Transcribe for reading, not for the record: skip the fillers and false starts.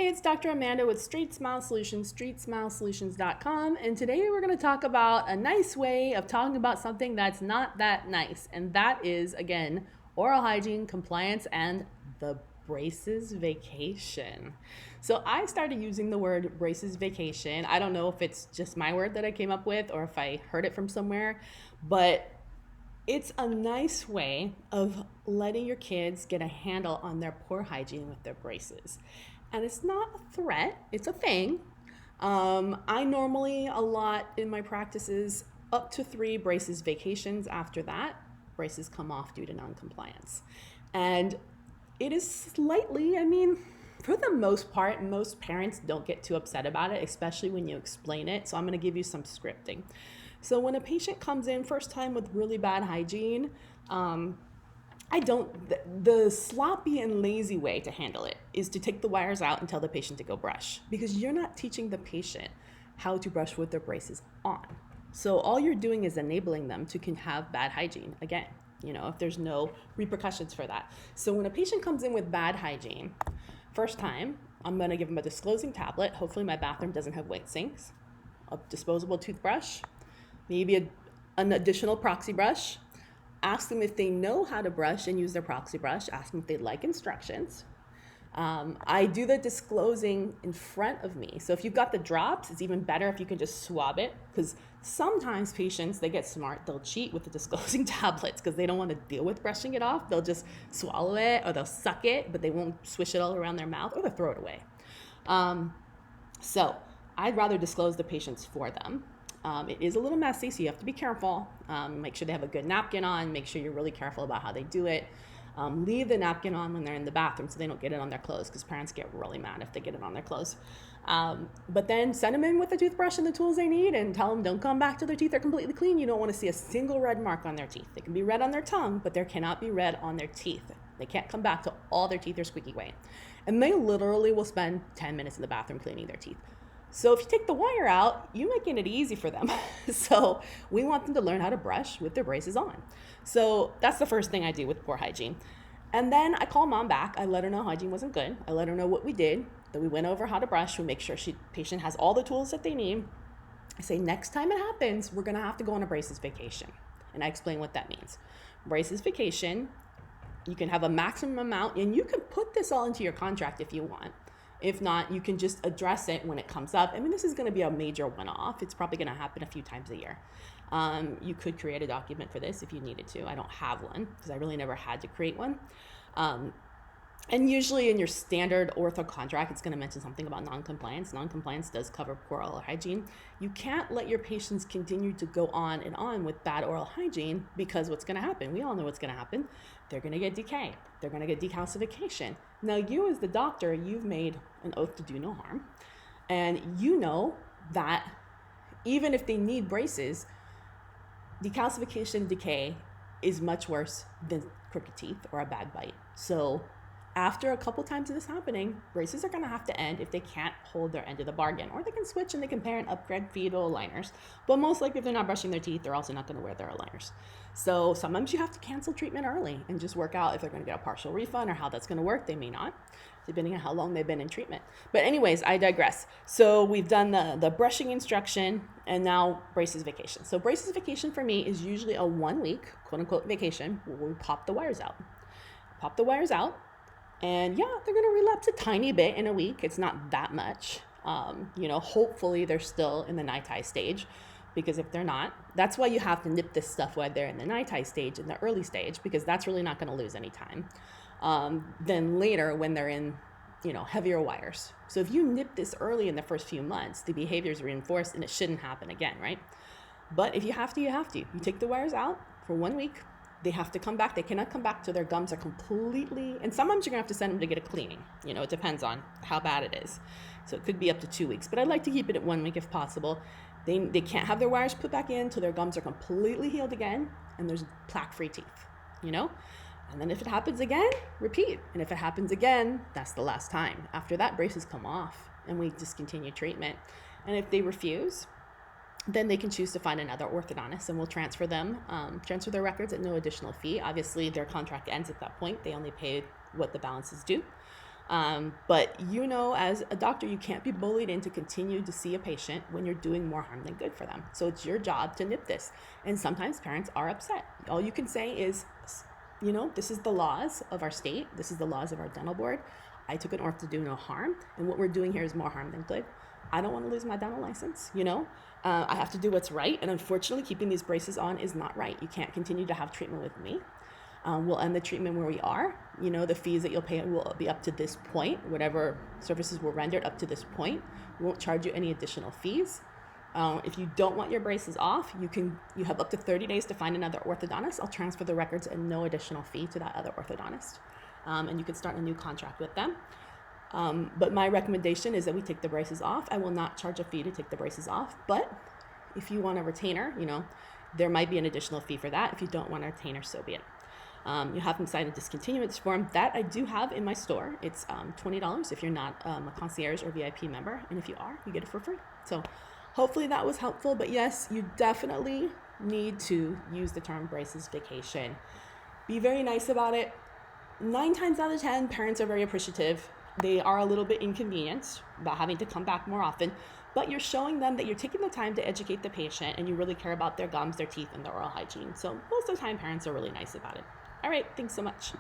Hey, it's Dr. Amanda with StraightSmile Solutions, StraightSmileSolutions.com, and today we're going to talk about a nice way of talking about something that's not that nice, and that is, again, oral hygiene, compliance, and the braces vacation. So I started using the word braces vacation. I don't know if it's just my word that I came up with or if I heard it from somewhere, but it's a nice way of letting your kids get a handle on their poor hygiene with their braces. And it's not a threat, it's a thing. I normally allot in my practices up to 3 braces vacations. After that, braces come off due to noncompliance. And it is slightly, for the most part, most parents don't get too upset about it, especially when you explain it. So I'm going to give you some scripting. So when a patient comes in first time with really bad hygiene, the sloppy and lazy way to handle it is to take the wires out and tell the patient to go brush, because you're not teaching the patient how to brush with their braces on. So all you're doing is enabling them to have bad hygiene again, if there's no repercussions for that. So when a patient comes in with bad hygiene, first time, I'm gonna give them a disclosing tablet. Hopefully my bathroom doesn't have weight sinks, a disposable toothbrush, maybe an additional proxy brush. Ask them if they know how to brush and use their proxy brush. Ask them if they'd like instructions. I do the disclosing in front of me. So if you've got the drops, it's even better if you can just swab it, because sometimes patients, they get smart. They'll cheat with the disclosing tablets because they don't want to deal with brushing it off. They'll just swallow it or they'll suck it, but they won't swish it all around their mouth, or they'll throw it away. So I'd rather disclose the patients for them. It is a little messy, so you have to be careful. Make sure they have a good napkin on. Make sure you're really careful about how they do it. Leave the napkin on when they're in the bathroom so they don't get it on their clothes, because parents get really mad if they get it on their clothes. But then send them in with the toothbrush and the tools they need, and tell them don't come back till their teeth are completely clean. You don't want to see a single red mark on their teeth. They can be red on their tongue, but there cannot be red on their teeth. They can't come back till all their teeth are squeaky white. And they literally will spend 10 minutes in the bathroom cleaning their teeth. So if you take the wire out, you're making it easy for them. So we want them to learn how to brush with their braces on. So that's the first thing I do with poor hygiene. And then I call mom back. I let her know hygiene wasn't good. I let her know what we did, that we went over how to brush. We make sure patient has all the tools that they need. I say, next time it happens, we're gonna have to go on a braces vacation. And I explain what that means. Braces vacation, you can have a maximum amount, and you can put this all into your contract if you want. If not, you can just address it when it comes up. This is going to be a major one-off. It's probably going to happen a few times a year. You could create a document for this if you needed to. I don't have one because I really never had to create one. And usually in your standard ortho contract, it's going to mention something about noncompliance. Noncompliance does cover poor oral hygiene. You can't let your patients continue to go on and on with bad oral hygiene, because what's going to happen? We all know what's going to happen. They're going to get decay. They're going to get decalcification. Now, you as the doctor, you've made an oath to do no harm. And you know that even if they need braces, decalcification and decay is much worse than crooked teeth or a bad bite. So after a couple times of this happening, braces are going to have to end if they can't hold their end of the bargain. Or they can switch and they can parent upgrade fetal aligners. But most likely, if they're not brushing their teeth, they're also not going to wear their aligners. So sometimes you have to cancel treatment early and just work out if they're going to get a partial refund or how that's going to work. They may not, depending on how long they've been in treatment. But anyways, I digress. So we've done the brushing instruction, and now braces vacation. So braces vacation for me is usually a 1 week, quote unquote, vacation where we pop the wires out. Pop the wires out. And yeah, they're going to relapse a tiny bit in a week. It's not that much. Hopefully they're still in the NITI stage, because if they're not, that's why you have to nip this stuff while they're in the NITI stage, in the early stage, because that's really not going to lose any time. Then later when they're in, heavier wires. So if you nip this early in the first few months, the behavior is reinforced and it shouldn't happen again, right? But if you have to, you have to. You take the wires out for 1 week. They have to come back. They cannot come back till their gums are completely, and sometimes you're gonna have to send them to get a cleaning. It depends on how bad it is. So it could be up to 2 weeks, but I'd like to keep it at 1 week if possible. They can't have their wires put back in till their gums are completely healed again and there's plaque-free teeth, And then if it happens again, repeat. And if it happens again, that's the last time. After that, braces come off and we discontinue treatment. And if they refuse, then they can choose to find another orthodontist, and we'll transfer their records at no additional fee. Obviously, their contract ends at that point. They only pay what the balance is due. But you know, as a doctor, you can't be bullied into continue to see a patient when you're doing more harm than good for them. So it's your job to nip this. And sometimes parents are upset. All you can say is, you know, this is the laws of our state. This is the laws of our dental board. I took an ortho to do no harm. And what we're doing here is more harm than good. I don't want to lose my dental license, you know? I have to do what's right. And unfortunately, keeping these braces on is not right. You can't continue to have treatment with me. We'll end the treatment where we are. You know, the fees that you'll pay will be up to this point. Whatever services were rendered up to this point. We won't charge you any additional fees. If you don't want your braces off, you have up to 30 days to find another orthodontist. I'll transfer the records and no additional fee to that other orthodontist. And you can start a new contract with them. But my recommendation is that we take the braces off. I will not charge a fee to take the braces off. But if you want a retainer, you know, there might be an additional fee for that. If you don't want a retainer, so be it. You have them sign a discontinuance form that I do have in my store. It's $20 if you're not a concierge or VIP member, and if you are, you get it for free. So hopefully that was helpful. But yes, you definitely need to use the term braces vacation. Be very nice about it. 9 times out of 10, parents are very appreciative. They are a little bit inconvenienced about having to come back more often, but you're showing them that you're taking the time to educate the patient and you really care about their gums, their teeth, and their oral hygiene. So most of the time, parents are really nice about it. All right, thanks so much.